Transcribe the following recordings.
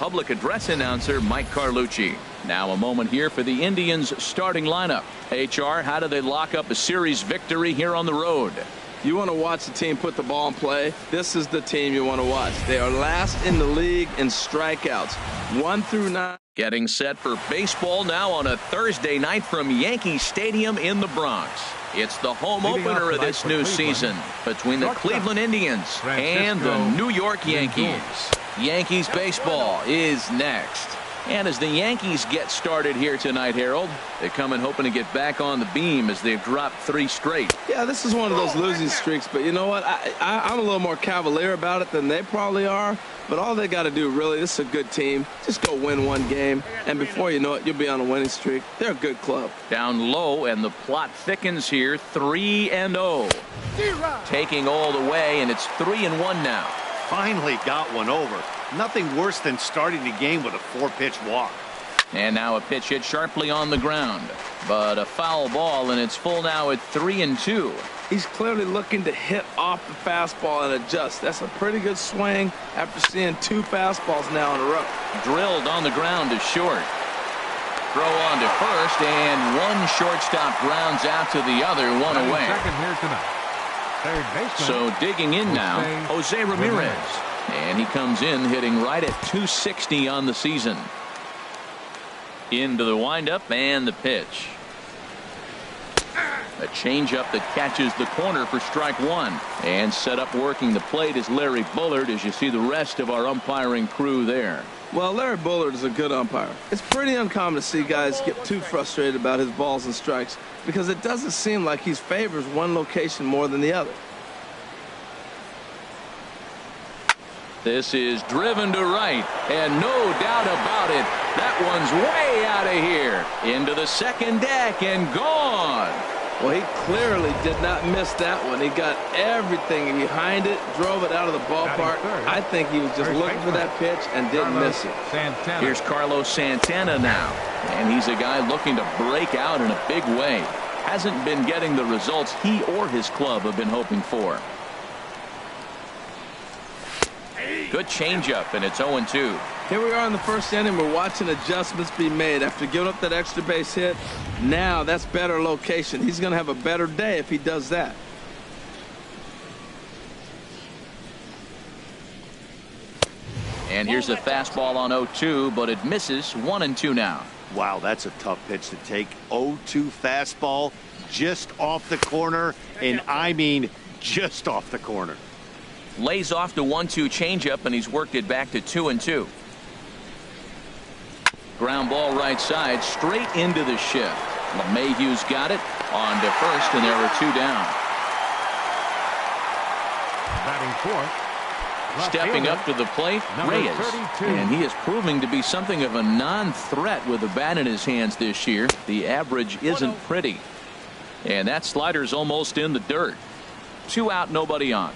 public address announcer Mike Carlucci. Now a moment here for the Indians starting lineup. HR, how do they lock up a series victory here on the road? You want to watch the team put the ball in play. This is the team you want to watch. They are last in the league in strikeouts, 1 through 9. Getting set for baseball now on a Thursday night from Yankee Stadium in the Bronx. It's the home opener of this new season between the Cleveland Indians and the New York Yankees. Yankees baseball is next. And as the Yankees get started here tonight, Harold, they come in hoping to get back on the beam as they've dropped 3 straight. Yeah, this is one of those losing streaks, but you know what? I'm a little more cavalier about it than they probably are. But all they got to do, really, this is a good team. Just go win one game, and before you know it, you'll be on a winning streak. They're a good club. Down low, and the plot thickens here, 3-0. Taking all the way, and it's 3-1 now. Finally got one over. Nothing worse than starting the game with a 4-pitch walk. And now a pitch hit sharply on the ground, but a foul ball, and it's full now at 3-2. He's clearly looking to hit off the fastball and adjust. That's a pretty good swing after seeing 2 fastballs now in a row. Drilled on the ground to short. Throw on to first, and one shortstop grounds out to the other, one away. So digging in now, Jose Ramirez. And he comes in hitting right at .260 on the season. Into the windup and the pitch. A changeup that catches the corner for strike 1. And set up working the plate is Larry Bullard, as you see the rest of our umpiring crew there. Well, Larry Bullard is a good umpire. It's pretty uncommon to see guys get too frustrated about his balls and strikes because it doesn't seem like he favors one location more than the other. This is driven to right, and no doubt about it, that one's way out of here. Into the second deck and gone. Well, he clearly did not miss that one. He got everything behind it, drove it out of the ballpark. I think he was just looking for that pitch and didn't miss it. Here's Carlos Santana now, and he's a guy looking to break out in a big way. Hasn't been getting the results he or his club have been hoping for. Good changeup, and it's 0-2. Here we are in the first inning. We're watching adjustments be made after giving up that extra base hit. Now that's better location. He's going to have a better day if he does that. And here's a fastball on 0-2, but it misses. 1-2 now. Wow, that's a tough pitch to take. 0-2 fastball just off the corner, and I mean just off the corner. Lays off the 1-2 changeup, and he's worked it back to 2-2. Ground ball right side, straight into the shift. LeMahieu's got it on to first, and there are 2 down. Batting fourth. Stepping up to the plate, Reyes. And he is proving to be something of a non-threat with the bat in his hands this year. The average isn't pretty. And that slider's almost in the dirt. 2 out, nobody on.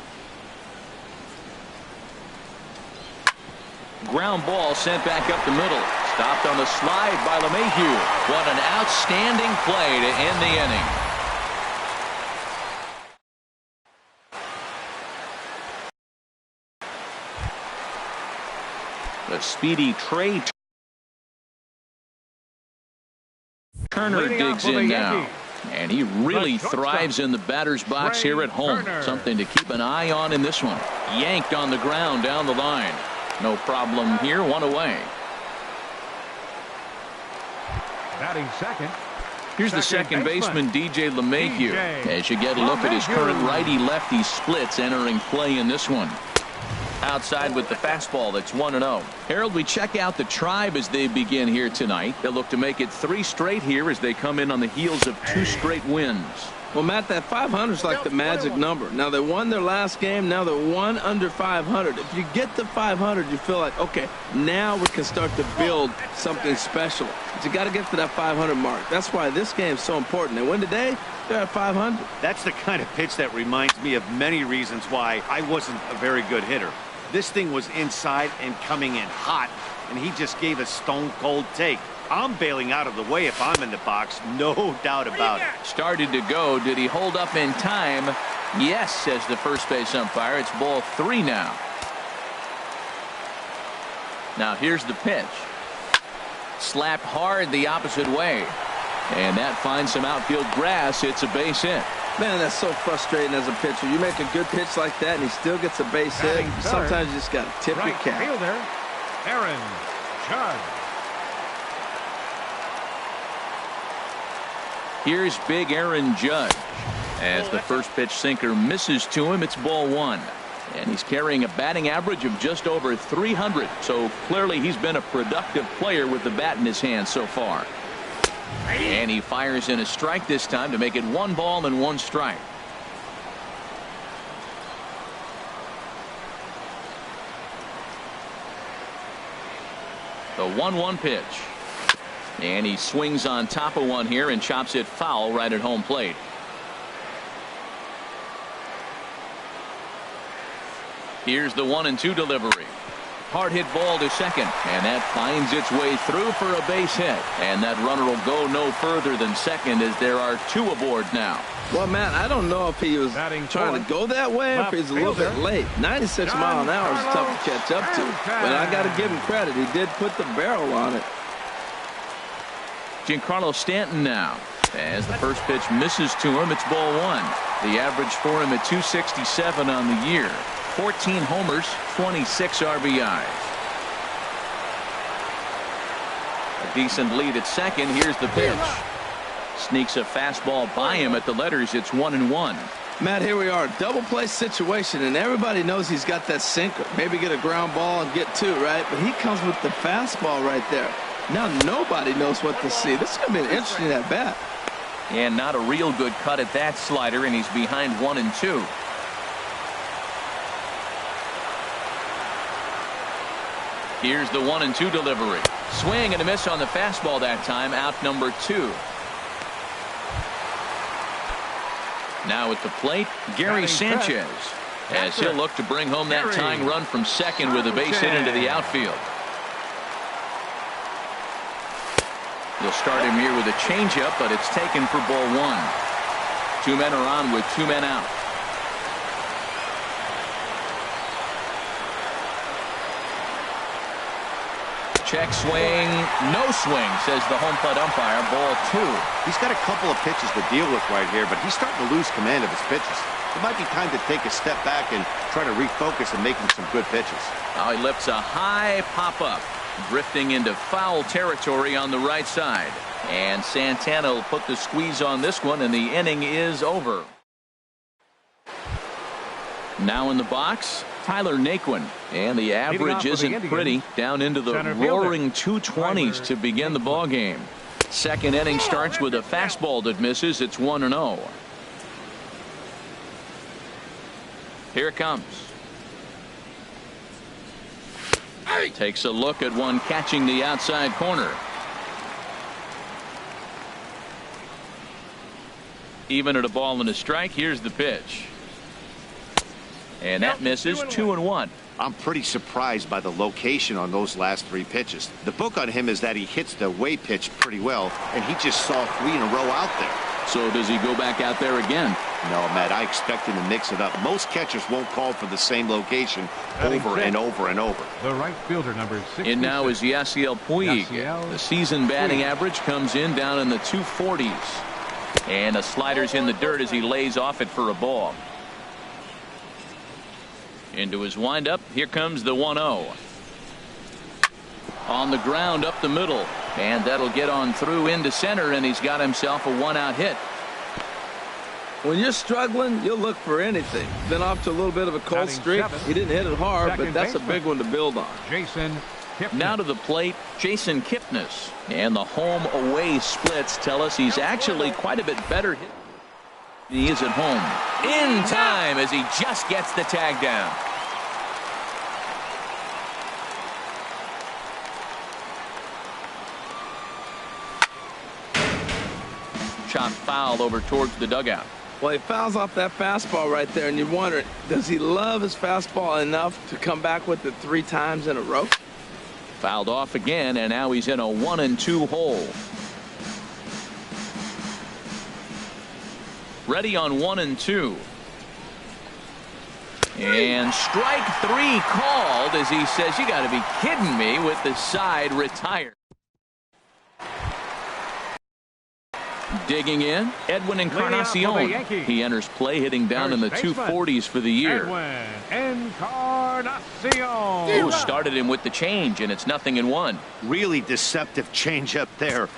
Ground ball sent back up the middle. Stopped on the slide by LeMahieu. What an outstanding play to end the inning. The speedy Trey Turner digs in now. And he really thrives in the batter's box here at home. Something to keep an eye on in this one. Yanked on the ground down the line. No problem here, 1 away. Batting second. Here's the second baseman, DJ LeMahieu. As you get a look at his current righty-lefty splits entering play in this one. Outside with the fastball, that's 1-0. Harold, we check out the Tribe as they begin here tonight. They'll look to make it 3 straight here as they come in on the heels of 2 straight wins. Well, Matt, that 500 is like the magic number. Now, they won their last game. Now they're 1 under 500. If you get to 500, you feel like, okay, now we can start to build something special. But you got to get to that 500 mark. That's why this game is so important. They win today, they're at 500. That's the kind of pitch that reminds me of many reasons why I wasn't a very good hitter. This thing was inside and coming in hot, and he just gave a stone-cold take. I'm bailing out of the way if I'm in the box, no doubt about it. Started to go. Did he hold up in time? Yes, says the first base umpire. It's ball 3 now. Now here's the pitch. Slapped hard the opposite way. And that finds some outfield grass. It's a base hit. Man, that's so frustrating as a pitcher. You make a good pitch like that, and he still gets a base hit. Sometimes you just got to tip your cap. Fielder, Aaron Judge. Here's big Aaron Judge. As the first pitch sinker misses to him, it's ball one. And he's carrying a batting average of just over 300. So clearly he's been a productive player with the bat in his hand so far. And he fires in a strike this time to make it 1 ball and 1 strike. The 1-1 pitch. And he swings on top of one here and chops it foul right at home plate. Here's the 1-2 delivery. Hard hit ball to second, and that finds its way through for a base hit. And that runner will go no further than second as there are 2 aboard now. Well, man, I don't know if he was trying to go that way or if he's a little bit late. 96 miles an hour is tough to catch up to. But I got to give him credit. He did put the barrel on it. Giancarlo Stanton now. As the first pitch misses to him, it's ball one. The average for him at 267 on the year. 14 homers, 26 RBIs. A decent lead at second. Here's the pitch. Sneaks a fastball by him at the letters. It's 1-1. Matt, here we are. Double play situation, and everybody knows he's got that sinker. Maybe get a ground ball and get 2, right? But he comes with the fastball right there. Now nobody knows what to see. This is going to be an interesting at bat. And not a real good cut at that slider, and he's behind 1-2. Here's the 1-2 delivery. Swing and a miss on the fastball that time. Out number 2. Now at the plate, Gary Sanchez, as he'll look to bring home that tying run from second with a base hit into the outfield. They'll start him here with a changeup, but it's taken for ball 1. 2 men are on with 2 men out. Check swing, no swing, says the home plate umpire. Ball 2. He's got a couple of pitches to deal with right here, but he's starting to lose command of his pitches. It might be time to take a step back and try to refocus and making some good pitches. Now he lifts a high pop-up, drifting into foul territory on the right side. And Santana will put the squeeze on this one, and the inning is over. Now in the box, Tyler Naquin, and the average isn't pretty, down into the roaring 220s to begin the ball game. Second inning starts with a fastball that misses. It's 1-0. Here it comes. Takes a look at one catching the outside corner. Even at a ball and a strike. Here's the pitch. And that misses. 2-1. I'm pretty surprised by the location on those last 3 pitches. The book on him is that he hits the way pitch pretty well, and he just saw 3 in a row out there. So does he go back out there again? No, Matt, I expect him to mix it up. Most catchers won't call for the same location over and over and over. The right fielder, number 66. And now is Yasiel Puig. The season batting average comes in down in the 240s. And a slider's in the dirt as he lays off it for a ball. Into his windup. Here comes the 1-0. On the ground up the middle. And that'll get on through into center, and he's got himself a 1-out hit. When you're struggling, you'll look for anything. Been off to a little bit of a cold streak. He didn't hit it hard, but that's a big one to build on. Jason Kipnis. Now to the plate, Jason Kipnis. And the home-away splits tell us he's actually quite a bit better hit. He is at home. In time as he just gets the tag down. Chop foul over towards the dugout. Well, he fouls off that fastball right there, and you wonder, does he love his fastball enough to come back with it 3 times in a row? Fouled off again, and now he's in a 1-2 hole. Ready on 1-2. And strike 3 called as he says, you got to be kidding me, with the side retired. Digging in, Edwin Encarnacion. He enters play hitting down in the 240s for the year. Edwin Encarnacion. Who started him with the change, and it's 0-1. Really deceptive changeup there.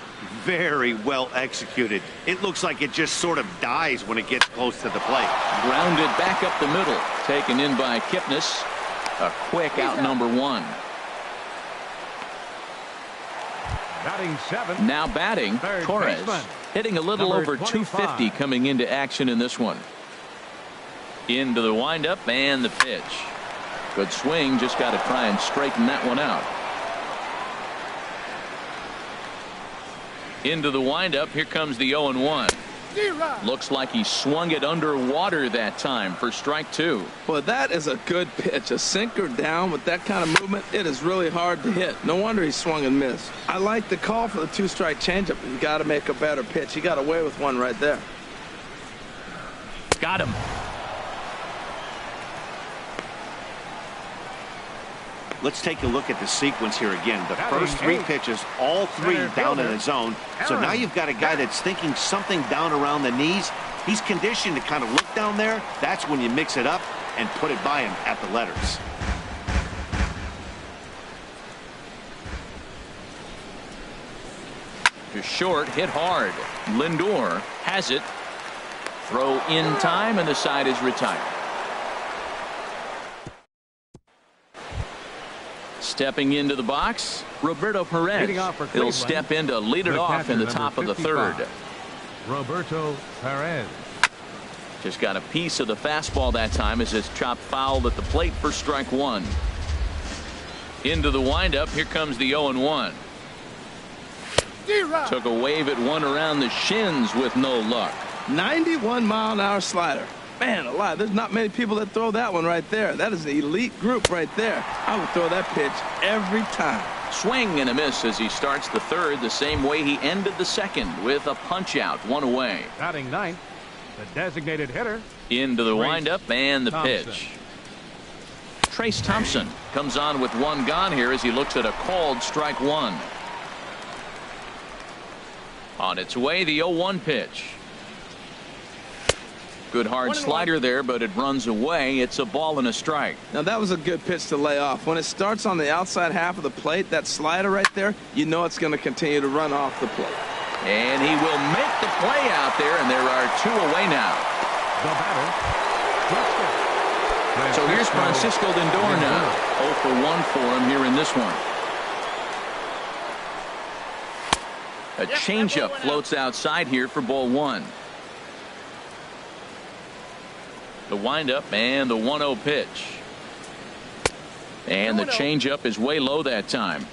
Very well executed. It looks like it just sort of dies when it gets close to the plate. Grounded back up the middle. Taken in by Kipnis. A quick out number 1. Batting 7. Now batting, Third Torres. baseman. Hitting a little Number over 250 coming into action in this one. Into the windup and the pitch. Good swing. Just got to try and straighten that one out. Into the windup. Here comes the 0-1. Looks like he swung it underwater that time for strike 2. Well, that is a good pitch. A sinker down with that kind of movement, it is really hard to hit. No wonder he swung and missed. I like the call for the 2-strike changeup. You got to make a better pitch. He got away with one right there. Got him. Let's take a look at the sequence here again. The first 3 pitches, all 3 down in the zone. So now you've got a guy that's thinking something down around the knees. He's conditioned to kind of look down there. That's when you mix it up and put it by him at the letters. To short, hit hard. Lindor has it. Throw in time, and the side is retired. Stepping into the box, Roberto Perez. He'll step in to lead it off in the top of the 3rd. Roberto Perez. Just got a piece of the fastball that time as it's chopped foul at the plate for strike 1. Into the windup. Here comes the 0-1. Took a wave at one around the shins with no luck. 91-mile-an-hour slider. Man alive, there's not many people that throw that one right there. That is an elite group right there. I would throw that pitch every time. Swing and a miss as he starts the 3rd the same way he ended the 2nd with a punch out, 1 away. Batting 9th, the designated hitter. Into the windup and the Thompson. pitch. Trace Thompson comes on with 1 gone here as he looks at a called strike 1. On its way, the 0-1 pitch. Good hard slider there, but it runs away. It's a ball and a strike. Now that was a good pitch to lay off. When it starts on the outside half of the plate, that slider right there, you know it's going to continue to run off the plate. And he will make the play out there, and there are 2 away now. The batter. So here's Francisco Lindor now. 0 for 1 for him here in this one. A changeup floats outside here for ball 1. The windup and the 1-0 pitch. And the changeup is way low that time.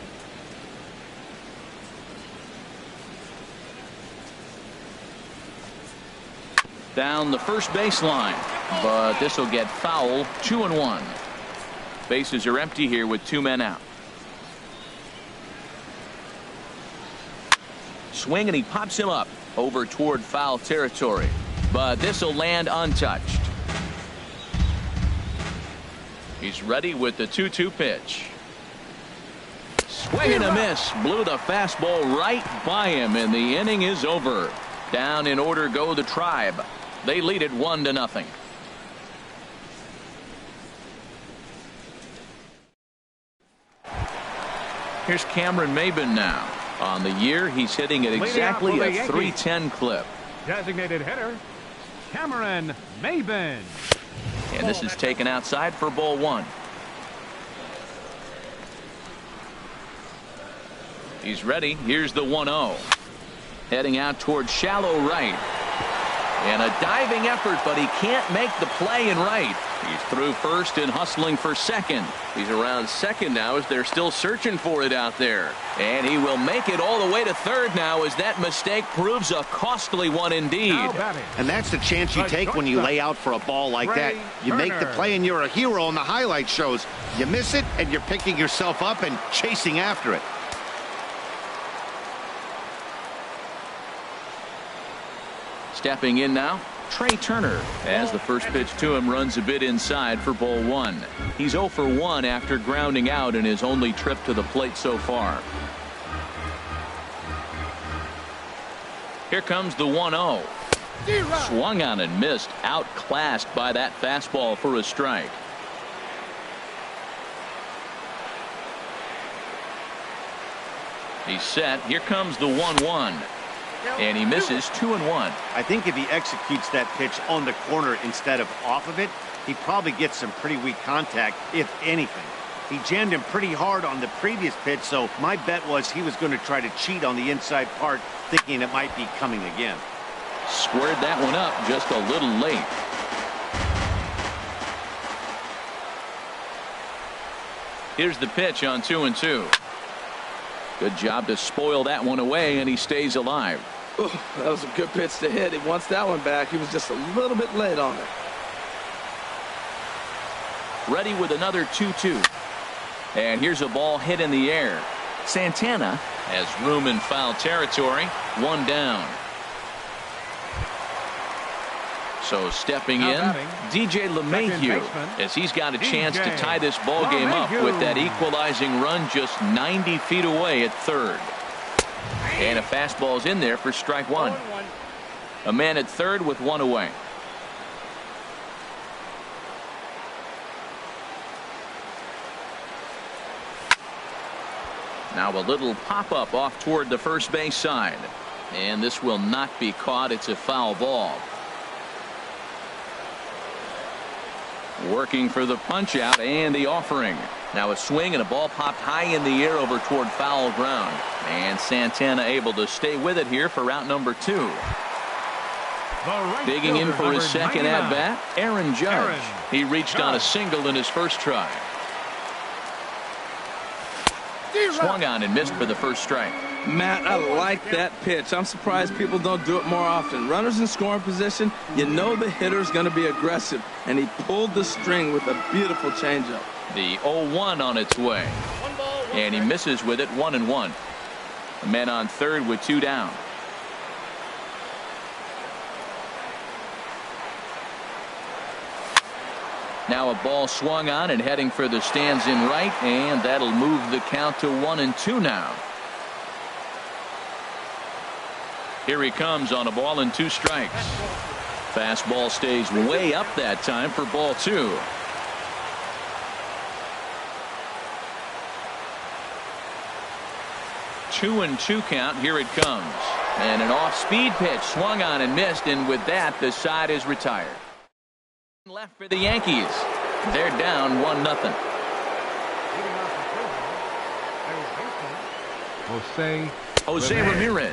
Down the first baseline, but this will get foul. 2-1. Bases are empty here with 2 men out. Swing and he pops him up over toward foul territory, but this will land untouched. He's ready with the 2-2 pitch. Swing and a miss. Blew the fastball right by him, and the inning is over. Down in order go the Tribe. They lead it 1-0. Here's Cameron Maybin now. On the year, he's hitting at exactly a .310 clip. Designated hitter, Cameron Maybin. And this is taken outside for ball 1. He's ready. Here's the 1-0. Heading out toward shallow right. And a diving effort, but he can't make the play in right. He's through first and hustling for second. He's around second now as they're still searching for it out there. And he will make it all the way to third now as that mistake proves a costly one indeed. And that's the chance you take when you lay out for a ball like that. You make the play and you're a hero on the highlight shows. You miss it and you're picking yourself up and chasing after it. Stepping in now, Trey Turner, as the first pitch to him runs a bit inside for ball one. He's 0 for 1 after grounding out in his only trip to the plate so far. Here comes the 1-0. Swung on and missed, outclassed by that fastball for a strike. He's set. Here comes the 1-1. And he misses 2-1. I think if he executes that pitch on the corner instead of off of it, he probably gets some pretty weak contact, if anything. He jammed him pretty hard on the previous pitch, so my bet was he was going to try to cheat on the inside part, thinking it might be coming again. Squared that one up just a little late. Here's the pitch on 2-2. Good job to spoil that one away, and he stays alive. Ooh, that was a good pitch to hit. He wants that one back. He was just a little bit late on it. Ready with another 2-2. And here's a ball hit in the air. Santana has room in foul territory. One down. So stepping in, DJ LeMahieu, as he's got a chance to tie this ball game up with that equalizing run just 90 feet away at third. And a fastball's in there for strike one. A man at third with one away. Now a little pop-up off toward the first base side. And this will not be caught. It's a foul ball. Working for the punch out and the offering. Now a swing and a ball popped high in the air over toward foul ground. And Santana able to stay with it here for out number 2. Digging in for his second at bat, Aaron Judge. He reached on a single in his first try. Swung on and missed for the first strike. Matt, I like that pitch. I'm surprised people don't do it more often. Runners in scoring position, you know the hitter's going to be aggressive, and he pulled the string with a beautiful changeup. The 0-1 on its way. And he misses with it, 1-1. A man on third with 2 down. Now a ball swung on and heading for the stands in right, and that'll move the count to 1-2 now. Here he comes on a ball and 2 strikes. Fastball stays way up that time for ball 2. Two and 2 count. Here it comes. And an off-speed pitch swung on and missed, and with that the side is retired. Left for the Yankees. They're down 1-0. Jose Ramirez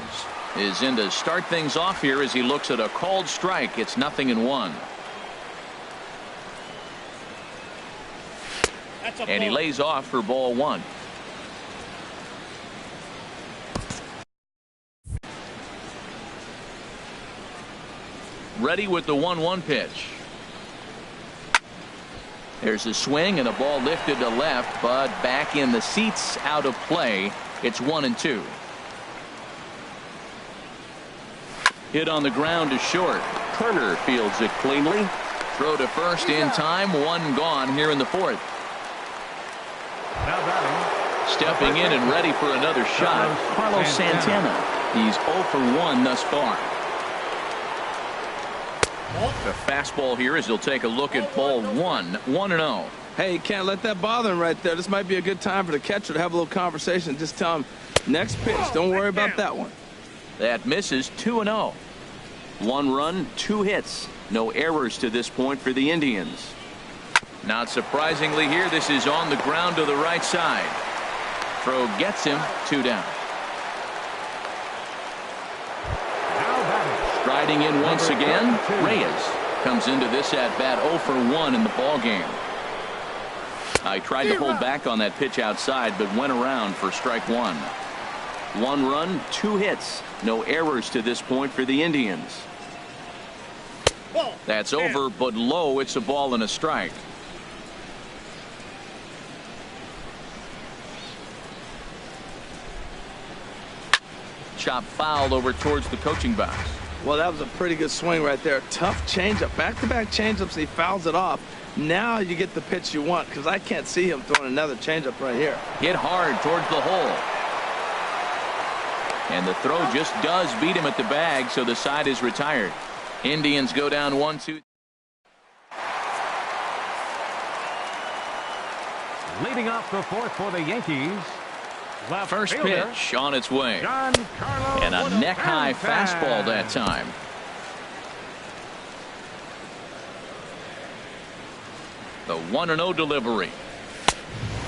is in to start things off here as he looks at a called strike. It's 0-1. And he lays off for ball 1. Ready with the 1-1 pitch. There's a swing and a ball lifted to left, but back in the seats, out of play. It's 1-2. Hit on the ground to short. Turner fields it cleanly. Throw to first in time. 1 gone here in the 4th. Stepping in and ready for another shot, Carlos Santana. He's 0 for 1 thus far. The fastball here as he'll take a look at ball 1. 1-0. Hey, you can't let that bother him right there. This might be a good time for the catcher to have a little conversation. Just tell him, next pitch, don't worry about that one. That misses. 2-0. 1 run, 2 hits. No errors to this point for the Indians. Not surprisingly here, this is on the ground to the right side. Throw gets him. 2 down. Striding in once again, Reyes comes into this at bat 0 for 1 in the ball game. I tried to hold back on that pitch outside, but went around for strike 1. 1 run, 2 hits. No errors to this point for the Indians. That's over, but low. It's a ball and a strike. Chop foul over towards the coaching box. Well, that was a pretty good swing right there. Tough changeup. Back-to-back changeups, he fouls it off. Now you get the pitch you want, because I can't see him throwing another changeup right here. Hit hard towards the hole. And the throw just does beat him at the bag, so the side is retired. Indians go down 1-2. Leading off the fourth for the Yankees. Left First fielder, pitch on its way. Giancarlo And a neck-high fastball that time. The 1-0 delivery.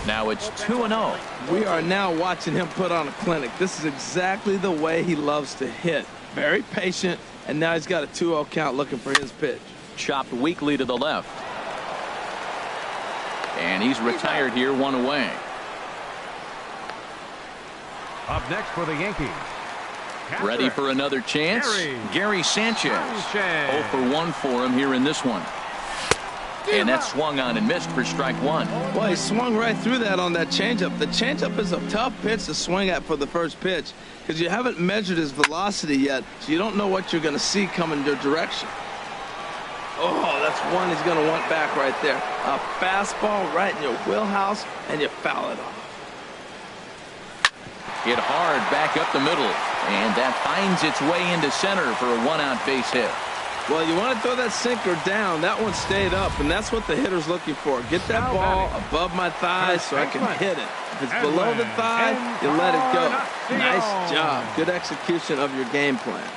Now it's 2-0. We are now watching him put on a clinic. This is exactly the way he loves to hit. Very patient, and now he's got a 2-0 count looking for his pitch. Chopped weakly to the left. And he's retired here, 1 away. Up next for the Yankees. Ready for another chance? Gary Sanchez. 0 for 1 for him here in this one. And that swung on and missed for strike 1. Well, he swung right through that on that changeup. The changeup is a tough pitch to swing at for the first pitch because you haven't measured his velocity yet, so you don't know what you're going to see coming your direction. Oh, that's one he's going to want back right there. A fastball right in your wheelhouse, and you foul it off. Hit hard back up the middle, and that finds its way into center for a 1-out base hit. Well, you want to throw that sinker down. That one stayed up, and that's what the hitter's looking for. Get that ball above my thigh so I can hit it. If it's below the thigh, you let it go. Nice job. Good execution of your game plan.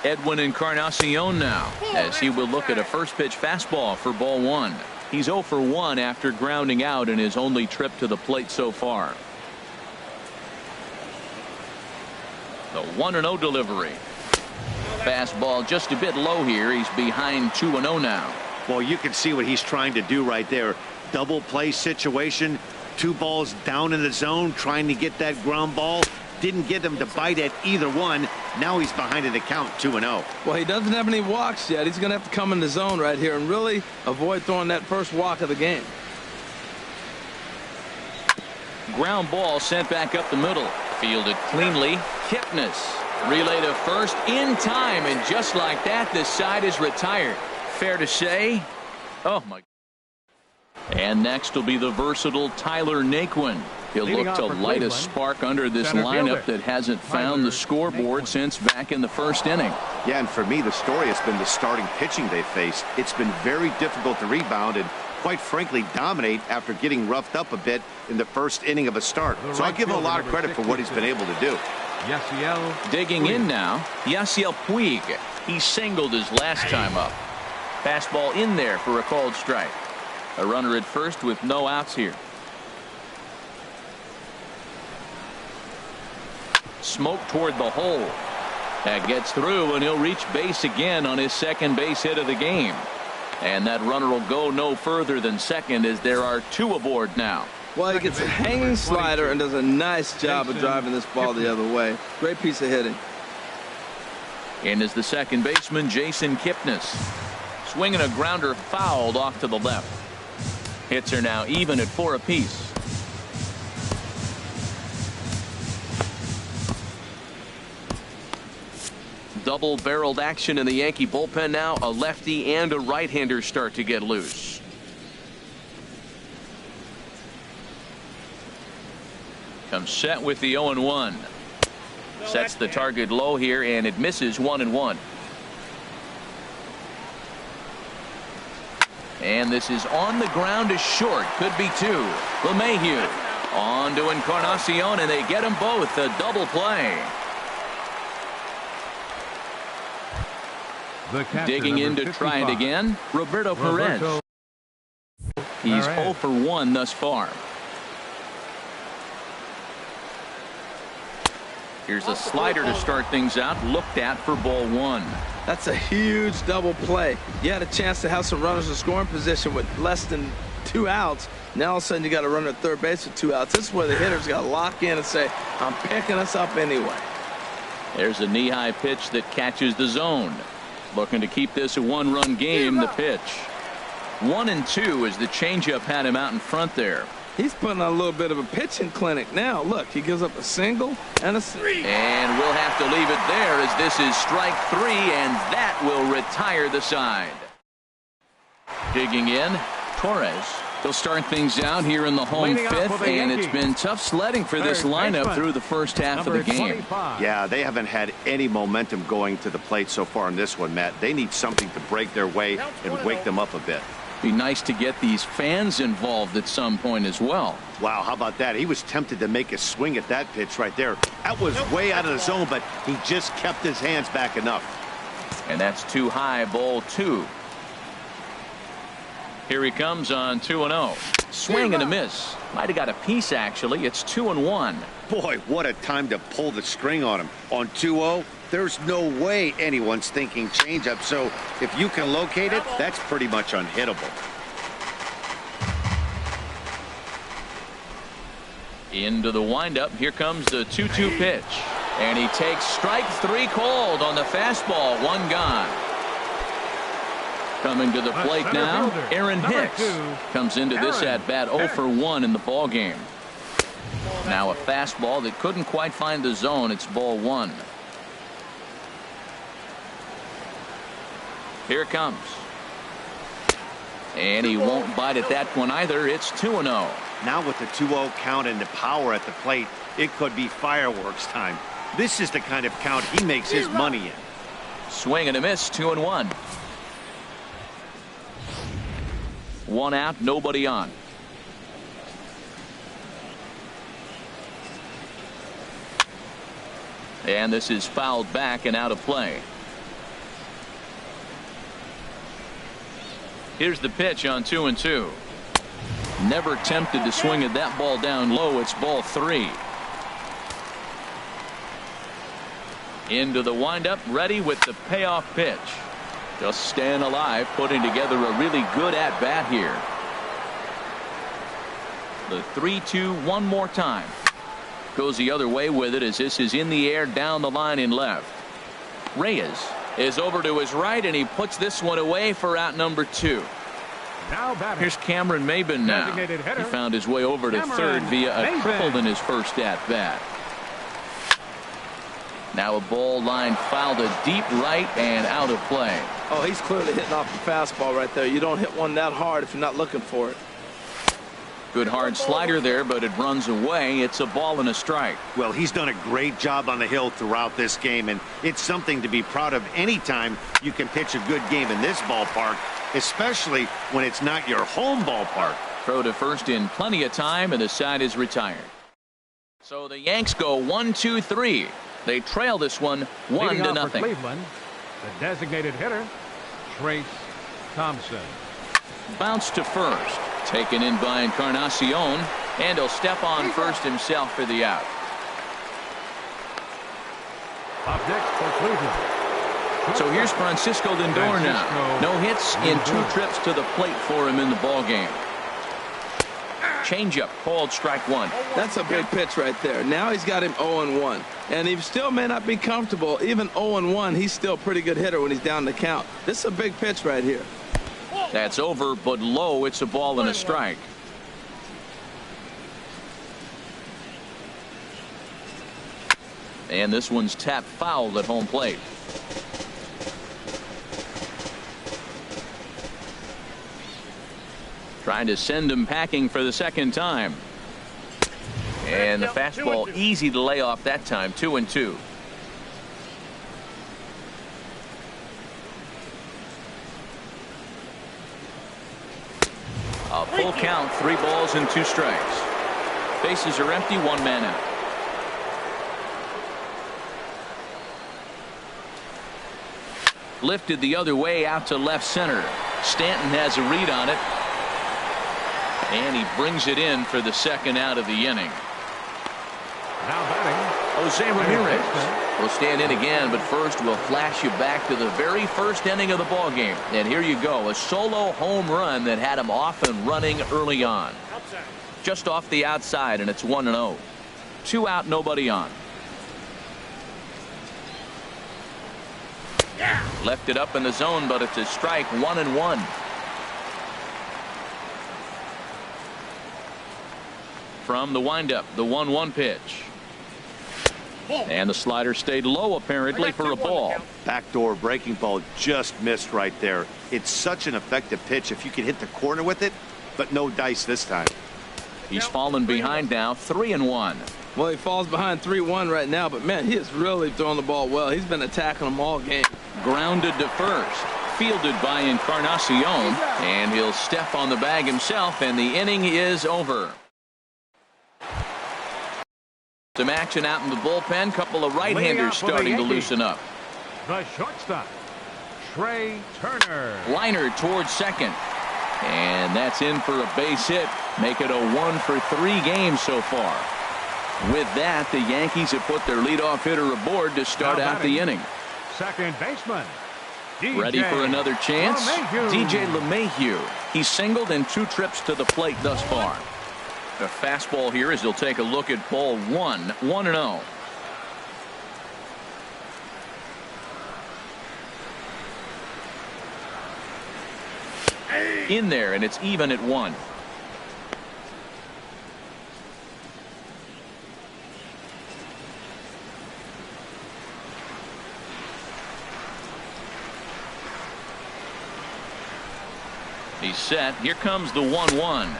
Edwin Encarnacion now, as he will look at a first pitch fastball for ball 1. He's 0 for 1 after grounding out in his only trip to the plate so far. The 1-0 delivery. Fastball just a bit low here. He's behind 2-0 now. Well, you can see what he's trying to do right there. Double play situation. 2 balls down in the zone, trying to get that ground ball. Didn't get him to bite at either one. Now he's behind in the count, 2-0. Well, he doesn't have any walks yet. He's going to have to come in the zone right here and really avoid throwing that first walk of the game. Ground ball sent back up the middle. Fielded cleanly. Kipnis relay to first in time, and just like that, this side is retired. Fair to say? Oh, my. And next will be the versatile Tyler Naquin. He'll look to light a spark under this lineup that hasn't found the scoreboard since back in the first inning. Yeah, and for me, the story has been the starting pitching they faced. It's been very difficult to rebound and, quite frankly, dominate after getting roughed up a bit in the first inning of a start. So I give him a lot of credit for what he's been able to do. Digging in now, Yasiel Puig. He singled his last time up. Fastball in there for a called strike. A runner at first with no outs here. Smoke toward the hole. That gets through, and he'll reach base again on his second base hit of the game. And that runner will go no further than second, as there are 2 aboard now. Well, he gets a hanging slider and does a nice job of driving this ball the other way. Great piece of hitting. In is the second baseman, Jason Kipnis. Swinging a grounder fouled off to the left. Hits are now even at 4 apiece. Double-barreled action in the Yankee bullpen now. A lefty and a right-hander start to get loose. Comes set with the 0-1. Sets the target low here, and it misses 1-1. And this is on the ground to short. Could be 2. LeMahieu on to Encarnacion, and they get them both. A double play. Digging in to try it again, Roberto Perez. He's 0 for 1 thus far. Here's a slider to start things out, looked at for ball 1. That's a huge double play. You had a chance to have some runners in scoring position with less than 2 outs. Now all of a sudden you got a runner at third base with 2 outs. This is where the hitter's got to lock in and say, I'm picking us up anyway. There's a knee-high pitch that catches the zone. Looking to keep this a 1-run game. The pitch 1-2 as the changeup had him out in front there. He's putting on a little bit of a pitching clinic now. Look, he gives up a single and a single. And we'll have to leave it there as this is strike 3, and that will retire the side. Digging in, Torres. He'll start things out here in the home fifth, and it's been tough sledding for this lineup through the first half of the game. Yeah, they haven't had any momentum going to the plate so far in this one, Matt. They need something to break their way and wake them up a bit. Be nice to get these fans involved at some point as well. Wow, how about that? He was tempted to make a swing at that pitch right there. That was way out of the zone, but he just kept his hands back enough. And that's too high, ball 2. Here he comes on 2-0. Swing and a miss. Might have got a piece, actually. It's 2-1. Boy, what a time to pull the string on him. On 2-0, there's no way anyone's thinking changeup. So if you can locate it, that's pretty much unhittable. Into the windup. Here comes the 2-2 pitch. And he takes strike 3 called on the fastball. 1 gone. Coming to the plate now, Aaron Hicks comes into this at bat 0 for 1 in the ball game. Now a fastball that couldn't quite find the zone. It's ball 1. Here it comes. And he won't bite at that one either. It's 2-0. Now with the 2-0 count and the power at the plate, it could be fireworks time. This is the kind of count he makes his money in. Swing and a miss, 2-1. 1 out, nobody on. And this is fouled back and out of play. Here's the pitch on 2-2. Never tempted to swing at that ball down low. It's ball 3. Into the windup, ready with the payoff pitch. Just staying alive, putting together a really good at-bat here. The 3-2 one more time. Goes the other way with it as this is in the air down the line in left. Reyes is over to his right, and he puts this one away for out number 2. Here's Cameron Maben now. He found his way over to third via a triple in his first at-bat. Now a ball line fouled to deep right and out of play. Oh, he's clearly hitting off the fastball right there. You don't hit one that hard if you're not looking for it. Good hard slider there, but it runs away. It's a ball and a strike. Well, he's done a great job on the hill throughout this game, and it's something to be proud of anytime you can pitch a good game in this ballpark, especially when it's not your home ballpark. Throw to first in plenty of time, and the side is retired. So the Yanks go 1-2-3. They trail this one 1-0. Cleveland, the designated hitter, Trace Thompson. Bounce to first. Taken in by Encarnacion, and he'll step on first himself for the out. Up next for Cleveland. So here's Francisco Lindor now. No hits in 2 trips to the plate for him in the ball game. Changeup called strike 1. That's a big pitch right there. Now he's got him 0-1. And he still may not be comfortable. Even 0-1, he's still a pretty good hitter when he's down the count. This is a big pitch right here. That's over, but low. It's a ball and a strike. And this one's tapped foul at home plate. Trying to send him packing for the second time. And the fastball easy to lay off that time. 2-2. A full count, 3 balls and 2 strikes. Bases are empty, 1 man out. Lifted the other way out to left center. Stanton has a read on it. And he brings it in for the second out of the inning. Now batting, Jose Ramirez will stand in again, but first we'll flash you back to the very first inning of the ball game. And here you go, a solo home run that had him off and running early on. Just off the outside, and it's 1-0. 2 out, nobody on. Left it up in the zone, but it's a strike. 1-1. from the windup, the 1-1 pitch. And the slider stayed low apparently for a ball. Backdoor breaking ball just missed right there. It's such an effective pitch if you can hit the corner with it, but no dice this time. He's fallen behind now, 3-1. Well, he falls behind 3-1 right now, but man, he is really throwing the ball well. He's been attacking them all game. Grounded to first, fielded by Encarnacion, and he'll step on the bag himself, and the inning is over. Some action out in the bullpen. Couple of right-handers starting to loosen up. The shortstop, Trey Turner. Liner towards second. And that's in for a base hit. Make it a 1-for-3 game so far. With that, the Yankees have put their leadoff hitter aboard to start out the inning. Second baseman. Ready for another chance? DJ LeMahieu. He's singled in 2 trips to the plate thus far. A fastball here as he'll take a look at ball 1, 1-0. In there, and it's even at 1. He's set. Here comes the 1-1.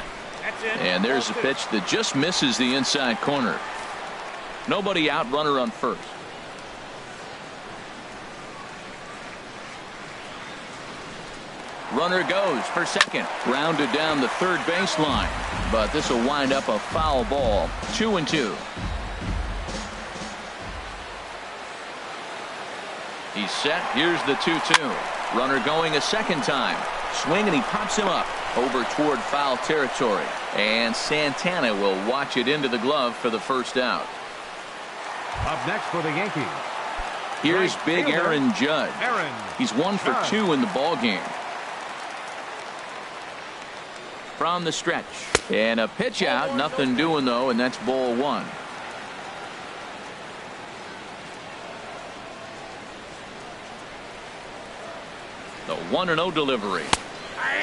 And there's a pitch that just misses the inside corner. Nobody out, runner on first. Runner goes for second. Grounded down the third baseline. But this will wind up a foul ball. 2-2. He's set. Here's the 2-2. Runner going a second time. Swing, and he pops him up over toward foul territory. And Santana will watch it into the glove for the first out. Up next for the Yankees. Here's big Aaron Judge. He's 1 for 2 in the ball game. From the stretch. And a pitch out. Nothing doing, though, and that's ball 1. The 1-0 delivery.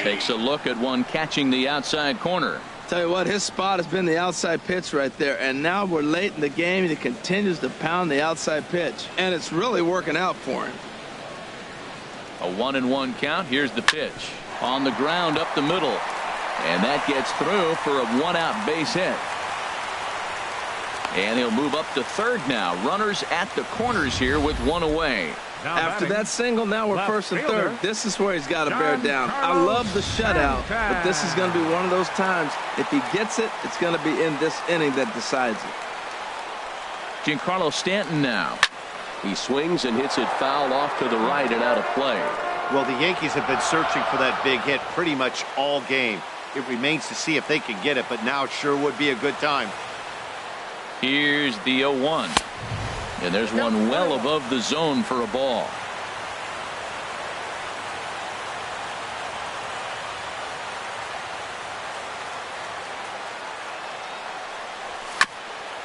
Takes a look at one catching the outside corner. Tell you what, his spot has been the outside pitch right there, and now we're late in the game and he continues to pound the outside pitch, and it's really working out for him. A 1-1 count. Here's the pitch on the ground up the middle, and that gets through for a 1-out base hit. And he'll move up to third now. Runners at the corners here with 1 away. After that single, now we're first and third. This is where he's got to bear down. I love the shutout, but this is going to be one of those times. If he gets it, it's going to be in this inning that decides it. Giancarlo Stanton now. He swings and hits it foul off to the right and out of play. Well, the Yankees have been searching for that big hit pretty much all game. It remains to see if they can get it, but now sure would be a good time. Here's the 0-1. And there's one well above the zone for a ball.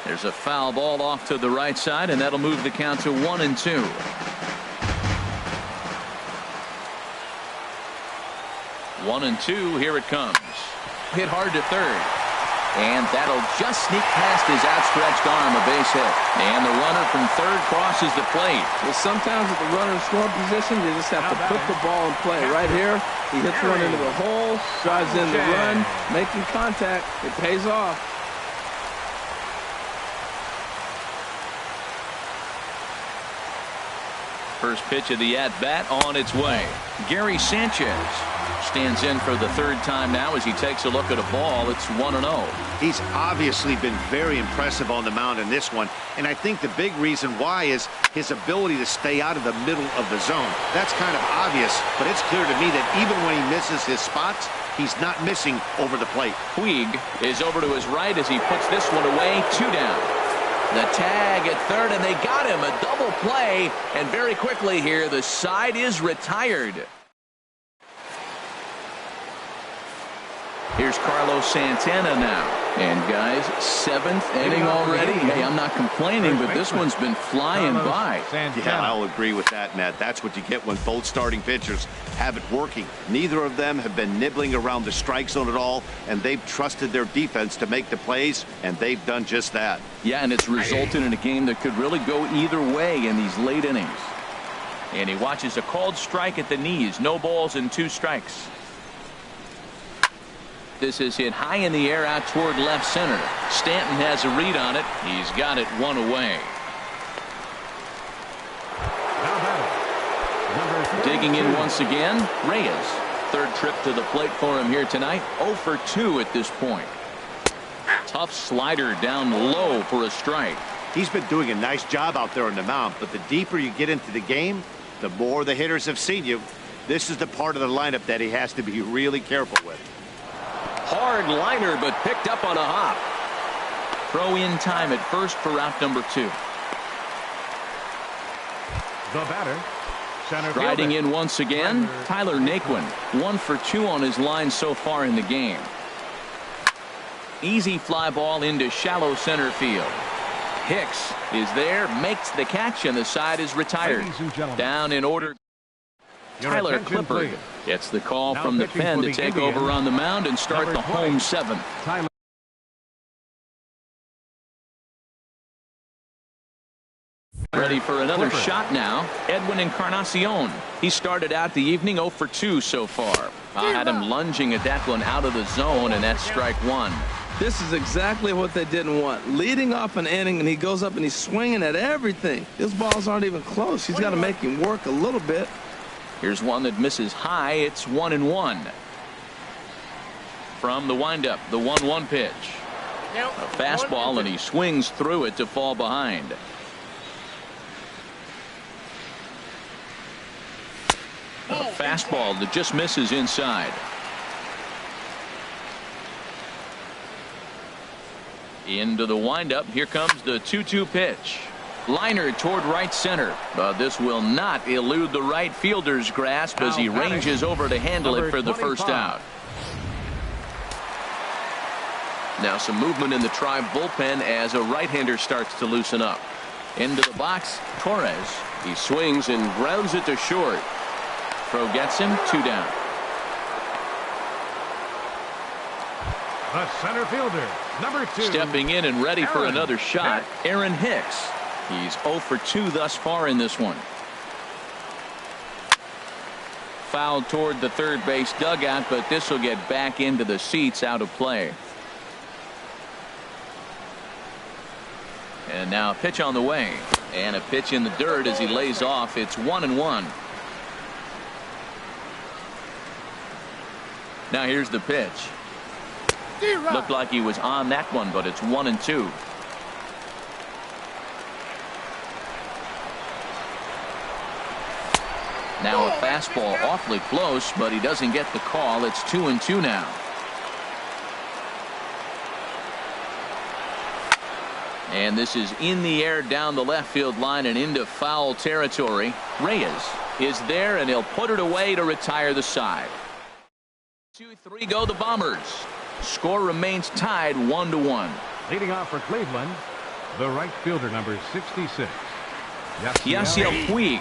There's a foul ball off to the right side, and that'll move the count to 1-2. 1-2. Here it comes. Hit hard to third. And that'll just sneak past his outstretched arm, a base hit. And the runner from third crosses the plate. Well, sometimes with the runner in scoring position, you just have to put the ball in play. Right here, he hits one into the hole, drives in the run, making contact. It pays off. First pitch of the at-bat on its way. Gary Sanchez stands in for the third time now as he takes a look at a ball. It's 1-0. He's obviously been very impressive on the mound in this one, and I think the big reason why is his ability to stay out of the middle of the zone. That's kind of obvious, but it's clear to me that even when he misses his spots, he's not missing over the plate. Puig is over to his right as he puts this one away. 2 down. The tag at third, and they got him. A double play, and very quickly here, the side is retired. Here's Here's Carlos Santana now. And guys, 7th inning already. Hey, I'm not complaining, but this one's been flying by. Yeah, I'll agree with that, Matt. That's what you get when both starting pitchers have it working. Neither of them have been nibbling around the strike zone at all, and they've trusted their defense to make the plays, and they've done just that. Yeah, and it's resulted in a game that could really go either way in these late innings. And he watches a called strike at the knees. No balls and 2 strikes. This is hit high in the air out toward left center. Stanton has a read on it. He's got it 1 away. Digging in once again, Reyes. 3rd trip to the plate for him here tonight. 0 for 2 at this point. Tough slider down low for a strike. He's been doing a nice job out there on the mound, but the deeper you get into the game, the more the hitters have seen you. This is the part of the lineup that he has to be really careful with. Hard liner, but picked up on a hop. Throw in time at first for out number 2. The batter, center Riding fielder. in once again, Tyler Naquin. 1 for 2 on his line so far in the game. Easy fly ball into shallow center field. Hicks is there, makes the catch, and the side is retired. Down in order. Tyler Clippard gets the call from the pen to take over on the mound and start the home 7th. Ready for another shot now. Edwin Encarnacion. He started out the evening 0 for 2 so far. I had him lunging at that one out of the zone, and that's strike 1. This is exactly what they didn't want. Leading off an inning, and he goes up and he's swinging at everything. His balls aren't even close. He's got to make him work a little bit. Here's one that misses high. It's 1-1. From the windup, the 1-1 pitch. A fastball, and he swings through it to fall behind. A fastball that just misses inside. Into the windup. Here comes the 2-2 pitch. Liner toward right center, but this will not elude the right fielder's grasp as he ranges over to handle it for the first out. Now some movement in the Tribe bullpen as a right-hander starts to loosen up. Into the box, Torres. He swings and grounds it to short. Throw gets him, 2 down. The center fielder, number 2. Stepping in and ready for another shot, Aaron Hicks. He's 0 for 2 thus far in this one. Foul toward the third base dugout, but this will get back into the seats, out of play. And now a pitch on the way, and a pitch in the dirt as he lays off. It's 1-1. Now here's the pitch. Looked like he was on that one, but it's 1-2. Now a fastball awfully close, but he doesn't get the call. It's 2-2 now. And this is in the air down the left field line and into foul territory. Reyes is there, and he'll put it away to retire the side. 2-3 go the Bombers. Score remains tied 1-1. Leading off for Cleveland, the right fielder, number 66. Yasiel Puig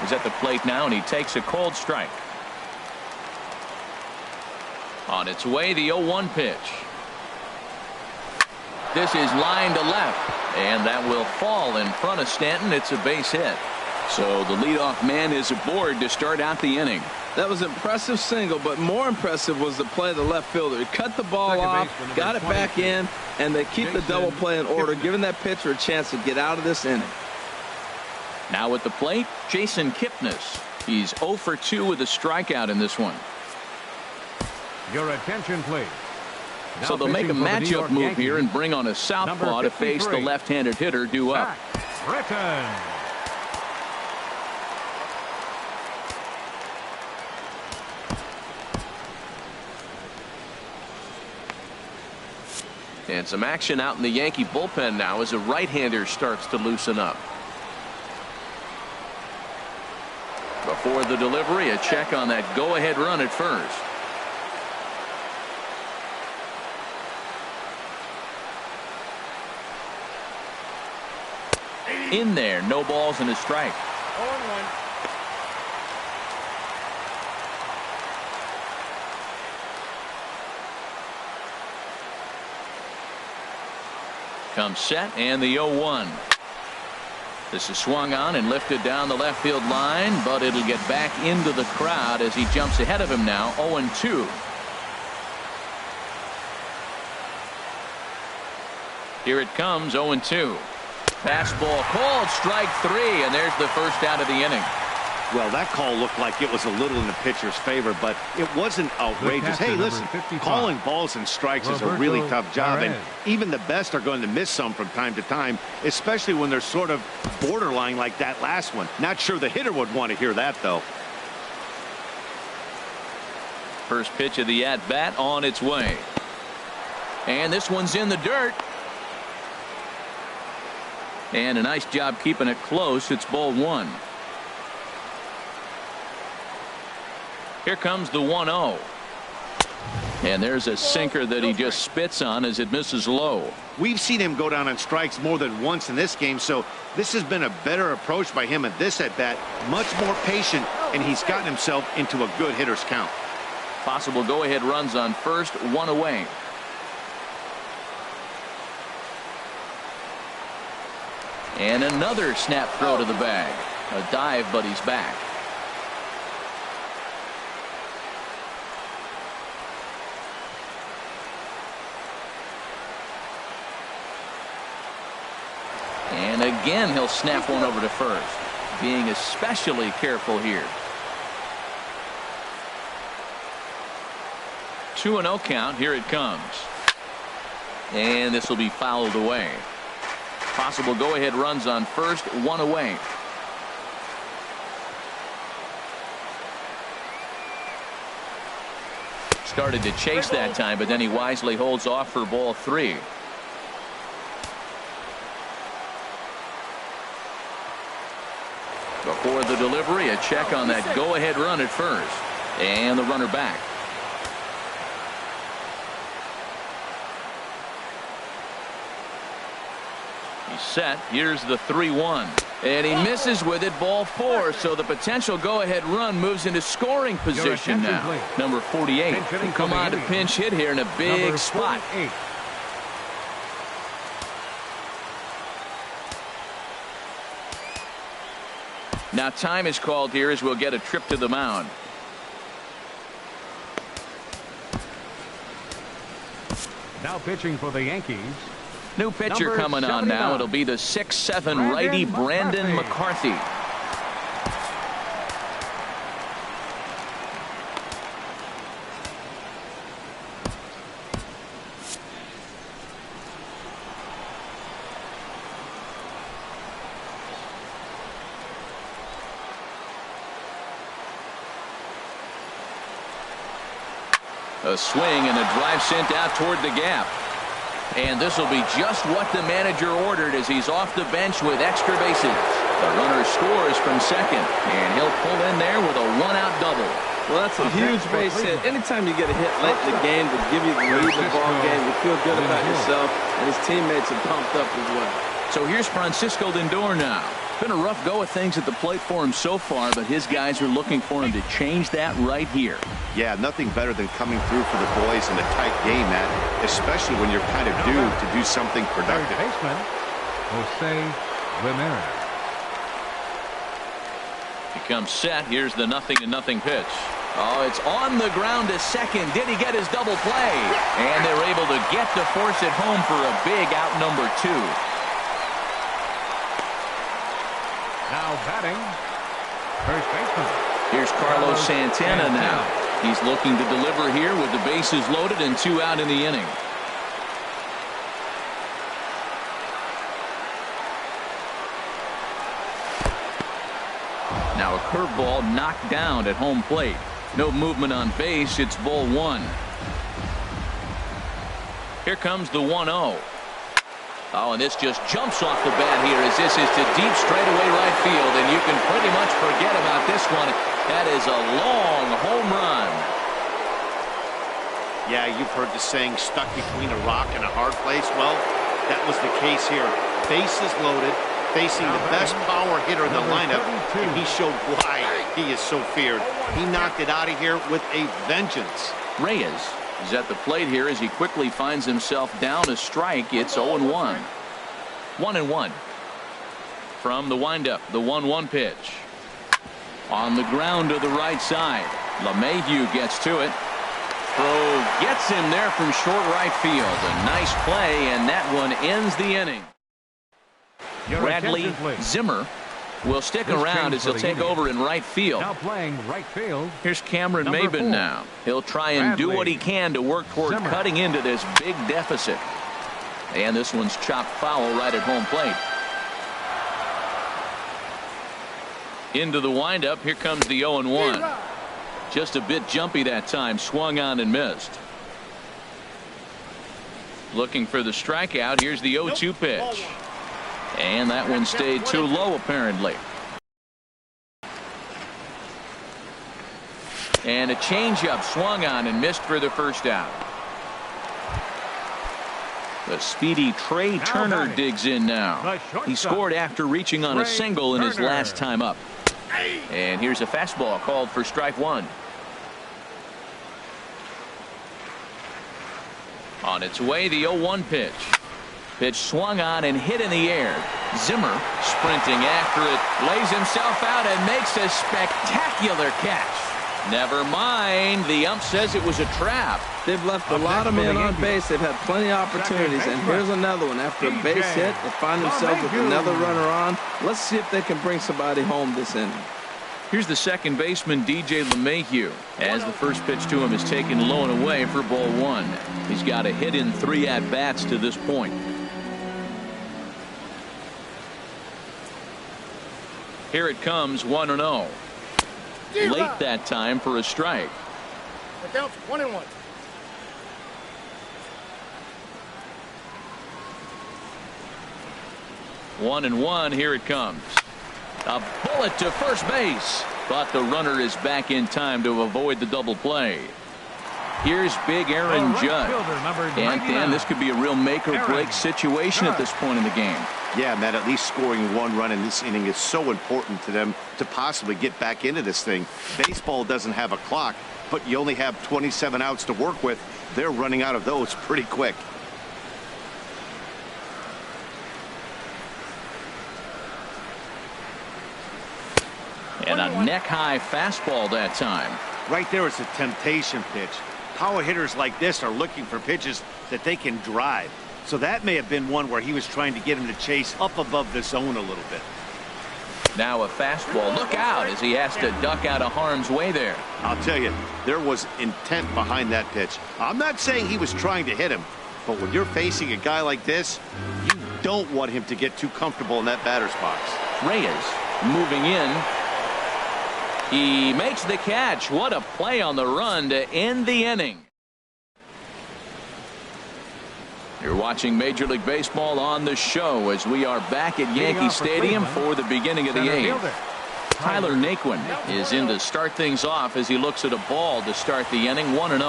is at the plate now, and he takes a cold strike. On its way, the 0-1 pitch. This is line to left, and that will fall in front of Stanton. It's a base hit. So the leadoff man is aboard to start out the inning. That was an impressive single, but more impressive was the play of the left fielder. He cut the ball off, got it back in, and they keep the double play in order, giving that pitcher a chance to get out of this inning. Now at the plate, Jason Kipnis. He's 0 for 2 with a strikeout in this one. Your attention, please. So they'll make a matchup move here and bring on a southpaw to face the left-handed hitter due up. Britton. And some action out in the Yankee bullpen now as a right-hander starts to loosen up. Before the delivery, a check on that go-ahead run at first. In there, no balls and a strike. 0-1. Comes set and the 0-1. This is swung on and lifted down the left field line, but it'll get back into the crowd as he jumps ahead of him now. 0-2. Here it comes. 0-2. Fastball called, strike 3, and there's the first out of the inning. Well, that call looked like it was a little in the pitcher's favor, but it wasn't outrageous. Hey, listen, calling balls and strikes is a really tough job, and even the best are going to miss some from time to time, especially when they're sort of borderline like that last one. Not sure the hitter would want to hear that, though. First pitch of the at-bat on its way. And this one's in the dirt. And a nice job keeping it close. It's ball 1. Here comes the 1-0. And there's a sinker that he just spits on as it misses low. We've seen him go down on strikes more than once in this game, so this has been a better approach by him at this at-bat. Much more patient, and he's gotten himself into a good hitter's count. Possible go-ahead runs on first, 1 away. And another snap throw to the bag. A dive, but he's back. And again, he'll snap one over to first, being especially careful here. 2-0 count. Here it comes. And this will be fouled away. Possible go-ahead runs on first, 1 away. Started to chase that time, but then he wisely holds off for ball 3. Before the delivery, a check on that go-ahead run at first. And the runner back. He's set. Here's the 3-1. And he misses with it, ball 4. So the potential go-ahead run moves into scoring position now. Number 48 will come on to pinch hit here in a big spot. Now time is called here as we'll get a trip to the mound. Now pitching for the Yankees. New pitcher coming on now. It'll be the 6'7" righty Brandon McCarthy. A swing and a drive sent out toward the gap. And this will be just what the manager ordered as he's off the bench with extra bases. The runner scores from second, and he'll pull in there with a 1-out double. Well, that's a huge base hit. Anytime you get a hit late in the game to give you the lead in the ball game, you feel good about yourself, and his teammates are pumped up as well. So here's Francisco Lindor now. Been a rough go of things at the plate for him so far, but his guys are looking for him to change that right here. Yeah, nothing better than coming through for the boys in a tight game, Matt, especially when you're kind of due to do something productive. Baseman, Jose Ramirez. He comes set. Here's the 0-0 pitch. Oh, it's on the ground to second. Did he get his double play? And they're able to get to force it home for a big out number 2. Now batting, first baseman. Here's Carlos Santana now. He's looking to deliver here with the bases loaded and 2 out in the inning. Now a curveball knocked down at home plate. No movement on base. It's ball 1. Here comes the 1-0. Oh, and this just jumps off the bat here as this is to deep straightaway right field, and you can pretty much forget about this one. That is a long home run. Yeah, you've heard the saying, stuck between a rock and a hard place. Well, that was the case here. Bases loaded, facing the best power hitter in the lineup, and he showed why he is so feared. He knocked it out of here with a vengeance. Reyes is at the plate here as he quickly finds himself down a strike. It's 0-1. 1-1. From the windup, the 1-1 pitch. On the ground to the right side. LeMahieu gets to it. Throw gets him there from short right field. A nice play, and that one ends the inning. Bradley Zimmer will stick around as he'll take over in right field. Now playing right field. Here's Cameron Maybin now. He'll try and do what he can to work toward cutting into this big deficit. And this one's chopped foul right at home plate. Into the windup. Here comes the 0-1. Just a bit jumpy that time. Swung on and missed. Looking for the strikeout. Here's the 0-2 pitch. And that one stayed too low apparently. And a changeup swung on and missed for the first out. The speedy Trey Turner digs in now. He scored after reaching on a single in his last time up. And here's a fastball called for strike one. On its way, the 0-1 pitch. Pitch swung on and hit in the air. Zimmer sprinting after it, lays himself out and makes a spectacular catch. Never mind, the ump says it was a trap. They've left a lot of men on base. They've had plenty of opportunities, and here's another one. After a base hit, they find themselves with another runner on. Let's see if they can bring somebody home this inning. Here's the second baseman, DJ LeMahieu, as the first pitch to him is taken low and away for ball one. He's got a hit in 3 at-bats to this point. Here it comes, 1-0. Late that time for a strike. The count's 1-1. One and one. Here it comes. A bullet to first base, but the runner is back in time to avoid the double play. Here's big Aaron Judge. And this could be a real make-or-break situation at this point in the game. Yeah, Matt, at least scoring 1 run in this inning is so important to them to possibly get back into this thing. Baseball doesn't have a clock, but you only have 27 outs to work with. They're running out of those pretty quick. And a neck-high fastball that time. Right there is a temptation pitch. Power hitters like this are looking for pitches that they can drive. So that may have been one where he was trying to get him to chase up above the zone a little bit. Now a fastball. Look out as he has to duck out of harm's way there. I'll tell you, there was intent behind that pitch. I'm not saying he was trying to hit him, but when you're facing a guy like this, you don't want him to get too comfortable in that batter's box. Reyes moving in. He makes the catch. What a play on the run to end the inning. You're watching Major League Baseball on the show as we are back at Yankee Stadium for the beginning of the 8th. Tyler Naquin is in to start things off as he looks at a ball to start the inning. 1-0.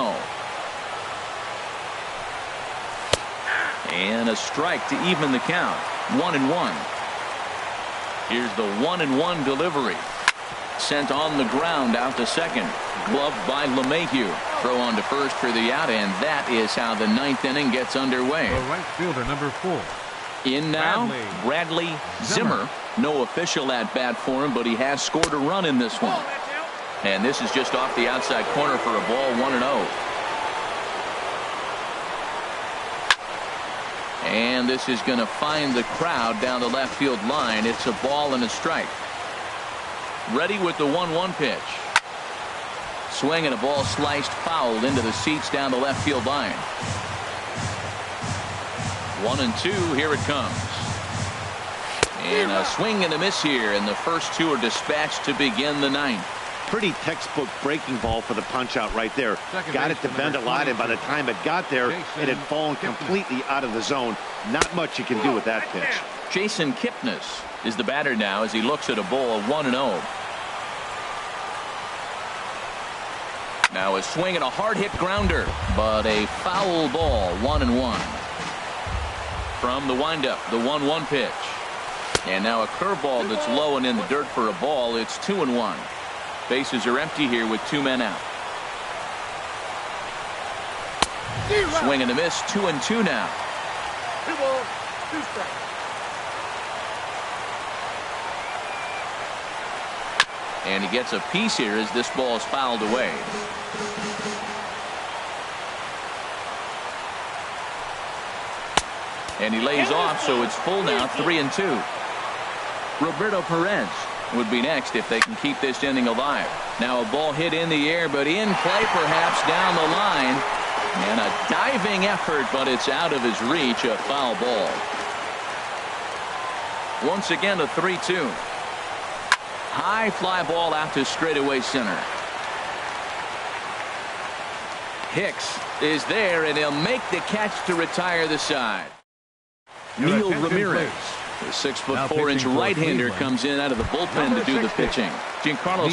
And a strike to even the count. 1-1. Here's the 1-1 delivery. Sent on the ground out to second. Gloved by LeMahieu. Throw on to first for the out, and that is how the 9th inning gets underway. The right fielder, number 4. In now, Bradley Zimmer. No official at bat for him, but he has scored a run in this one. And this is just off the outside corner for a ball. 1-0. And this is going to find the crowd down the left field line. It's a ball and a strike. Ready with the 1-1 pitch. Swing and a ball sliced foul into the seats down the left field line. 1-2. Here it comes. And a swing and a miss here, and the first 2 are dispatched to begin the 9th. Pretty textbook breaking ball for the punch out right there. Got it to bend a lot, and by the time it got there, it had fallen completely out of the zone. Not much you can do with that pitch. Jason Kipnis is the batter now as he looks at a ball. 1-0. Now a swing and a hard hit grounder, but a foul ball. 1-1. From the windup, the 1-1 pitch. And now a curveball that's low and in the dirt for a ball. It's 2-1. Bases are empty here with 2 men out. Swing and a miss. 2-2 now. 2 balls, 2 strikes. And he gets a piece here as this ball is fouled away. And he lays off, so it's full now, 3-2. Roberto Perez would be next if they can keep this inning alive. Now a ball hit in the air, but in play perhaps down the line. And a diving effort, but it's out of his reach, a foul ball. Once again, a 3-2. High fly ball out to straightaway center. Hicks is there, and he'll make the catch to retire the side. Neil Ramirez, the 6'4" right-hander, comes in out of the bullpen to do the pitching. Giancarlo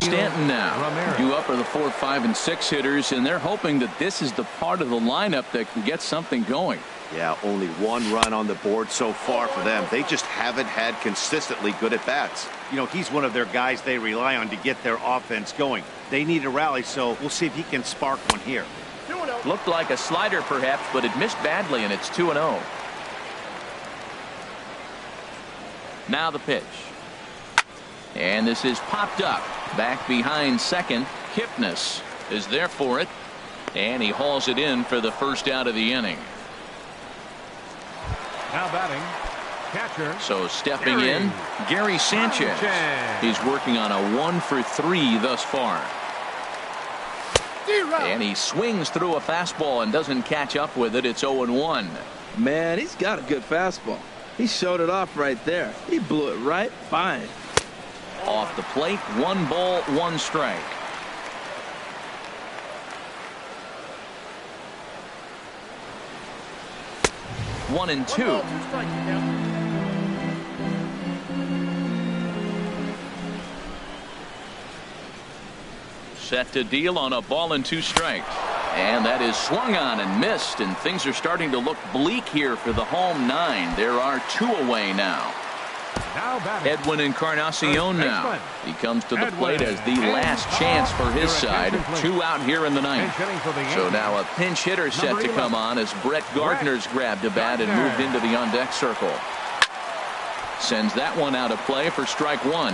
Stanton now. Due up are the 4, 5, and 6 hitters, and they're hoping that this is the part of the lineup that can get something going. Yeah, only 1 run on the board so far for them. They just haven't had consistently good at-bats. You know, he's one of their guys they rely on to get their offense going. They need a rally, so we'll see if he can spark one here. Looked like a slider perhaps, but it missed badly, and it's 2-0. Now the pitch. And this is popped up. Back behind second. Kipnis is there for it. And he hauls it in for the first out of the inning. Now batting, catcher. So stepping in, Gary Sanchez. He's working on a 1 for 3 thus far. And he swings through a fastball and doesn't catch up with it. It's 0-1. Man, he's got a good fastball. He showed it off right there. He blew it right fine. Off the plate, 1 ball, 1 strike. One and 2. 1 ball, 2 strikes, you count. Set to deal on a ball and 2 strikes. And that is swung on and missed, and things are starting to look bleak here for the home 9. There are 2 away now. Now batting, Edwin Encarnacion now. He comes to the plate as the last chance for his side. 2 out here in the 9th. So now a pinch hitter set to come on as Brett Gardner's grabbed a bat and moved into the on-deck circle. Sends that one out of play for strike 1.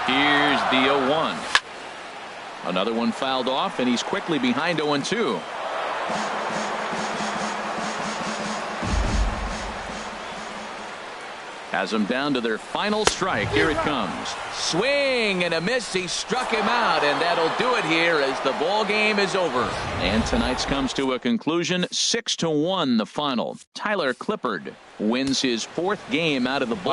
Here's the 0-1. Another one fouled off, and he's quickly behind 0-2. Has them down to their final strike. Here it comes. Swing and a miss. He struck him out, and that'll do it here as the ball game is over. And tonight's comes to a conclusion. 6-1 the final. Tyler Clippard wins his 4th game out of the bullpen.